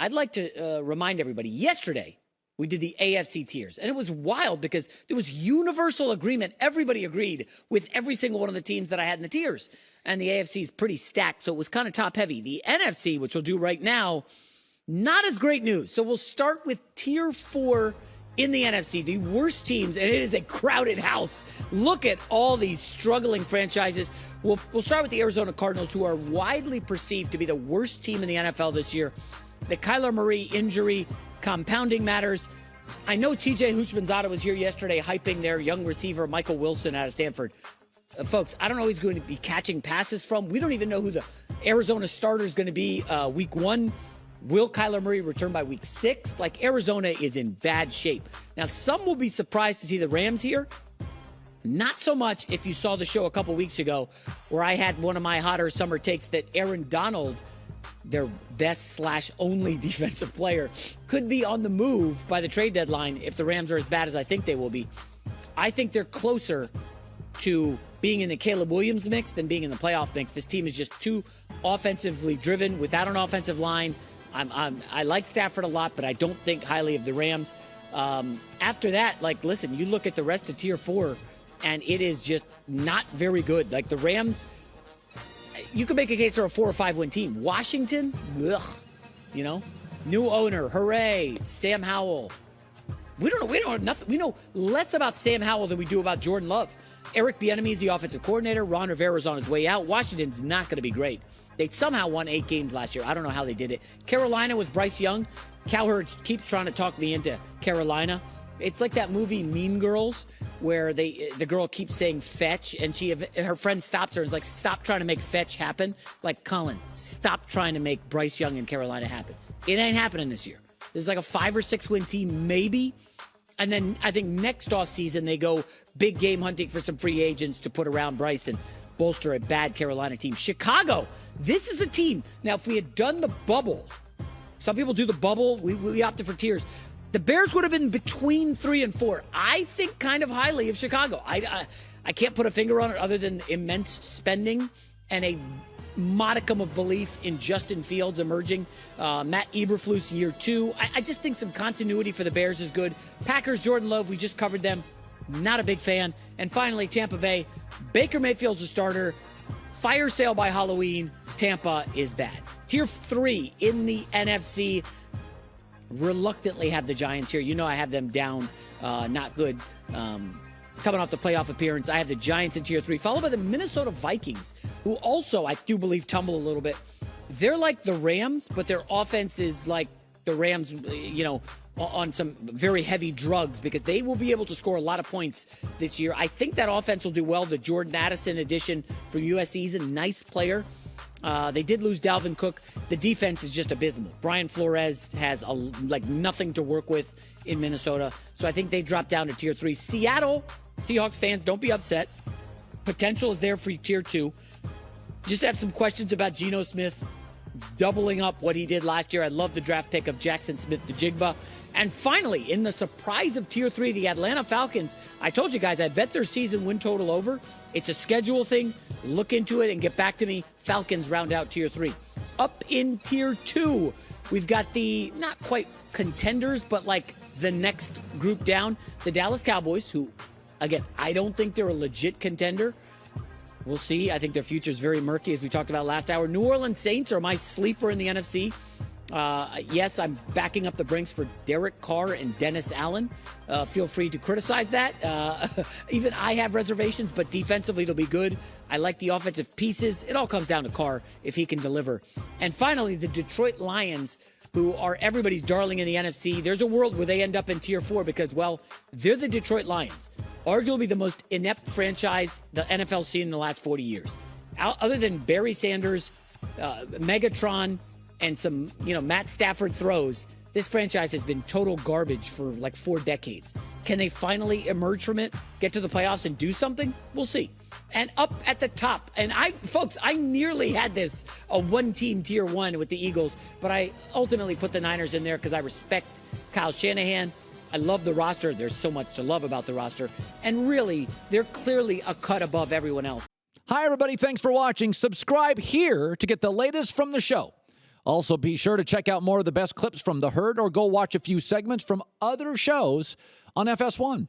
I'd like to remind everybody, yesterday we did the AFC tiers, and it was wild because there was universal agreement. Everybody agreed with every single one of the teams that I had in the tiers, and the AFC is pretty stacked, so it was kind of top-heavy. The NFC, which we'll do right now, not as great news. So we'll start with Tier 4 in the NFC, the worst teams, and it is a crowded house. Look at all these struggling franchises. We'll start with the Arizona Cardinals, who are widely perceived to be the worst team in the NFL this year. The Kyler Murray injury compounding matters. I know TJ Houshmandzadeh was here yesterday hyping their young receiver, Michael Wilson, out of Stanford. Folks, I don't know who he's going to be catching passes from. We don't even know who the Arizona starter is going to be week 1. Will Kyler Murray return by week 6? Like, Arizona is in bad shape. Now, some will be surprised to see the Rams here. Not so much if you saw the show a couple weeks ago where I had one of my hotter summer takes that Aaron Donald, their best/only defensive player, could be on the move by the trade deadline if the Rams are as bad as I think they will be. I think they're closer to being in the Caleb Williams mix than being in the playoff mix. This team is just too offensively driven without an offensive line. I like Stafford a lot, but I don't think highly of the Rams. After that, like, listen, you look at the rest of Tier 4, and it is just not very good. Like, the Rams, you could make a case for a 4 or 5 win team. Washington, ugh, you know, new owner, hooray, Sam Howell. We don't know nothing. We know less about Sam Howell than we do about Jordan Love. Eric Bieniemy is the offensive coordinator. Ron Rivera's on his way out. Washington's not going to be great. They somehow won 8 games last year. I don't know how they did it. Carolina with Bryce Young. Cowherd keeps trying to talk me into Carolina. It's like that movie Mean Girls, where the girl keeps saying fetch, and her friend stops her and is like, stop trying to make fetch happen. Like, Colin, stop trying to make Bryce Young and Carolina happen. It ain't happening this year. This is like a 5 or 6 win team, maybe. And then I think next offseason they go big game hunting for some free agents to put around Bryce and bolster a bad Carolina team. Chicago, this is a team. Now, if we had done the bubble, some people do the bubble, we opted for tiers. The Bears would have been between 3 and 4. I think kind of highly of Chicago. I can't put a finger on it other than immense spending and a modicum of belief in Justin Fields emerging. Matt Eberflus year 2. I just think some continuity for the Bears is good. Packers, Jordan Love, we just covered them. Not a big fan. And finally, Tampa Bay. Baker Mayfield's a starter. Fire sale by Halloween. Tampa is bad. Tier 3 in the NFC. Reluctantly have the Giants here. You know I have them down. Not good. Coming off the playoff appearance, I have the Giants in Tier 3, followed by the Minnesota Vikings, who also, I do believe, tumble a little bit. They're like the Rams, but their offense is like the Rams, you know, on some very heavy drugs, because they will be able to score a lot of points this year. I think that offense will do well. The Jordan Addison addition from USC is a nice player. They did lose Dalvin Cook. The defense is just abysmal. Brian Flores has nothing to work with in Minnesota. So I think they dropped down to Tier 3. Seattle, Seahawks fans, don't be upset. Potential is there for Tier 2. Just have some questions about Geno Smith doubling up what he did last year. I love the draft pick of Jackson Smith-Njigba. And finally, in the surprise of Tier 3, the Atlanta Falcons. I told you guys, I bet their season win total over. It's a schedule thing. Look into it and get back to me. Falcons round out Tier 3. Up in Tier 2, we've got the not quite contenders, but like the next group down, the Dallas Cowboys, who, again, I don't think they're a legit contender. We'll see. I think their future is very murky, as we talked about last hour. New Orleans Saints are my sleeper in the NFC. Yes, I'm backing up the Brinks for Derek Carr and Dennis Allen. Feel free to criticize that. Even I have reservations, but defensively they'll be good. I like the offensive pieces. It all comes down to Carr if he can deliver. And finally, the Detroit Lions, who are everybody's darling in the NFC. There's a world where they end up in Tier 4 because, well, they're the Detroit Lions. Arguably the most inept franchise the NFL's seen in the last 40 years. Other than Barry Sanders, Megatron, and some, Matt Stafford throws, this franchise has been total garbage for like 4 decades. Can they finally emerge from it, get to the playoffs, and do something? We'll see. And up at the top, and I nearly had this a one-team Tier 1 with the Eagles, but I ultimately put the Niners in there because I respect Kyle Shanahan. I love the roster. There's so much to love about the roster. And really, they're clearly a cut above everyone else. Hi, everybody. Thanks for watching. Subscribe here to get the latest from the show. Also, be sure to check out more of the best clips from The Herd or go watch a few segments from other shows on FS1.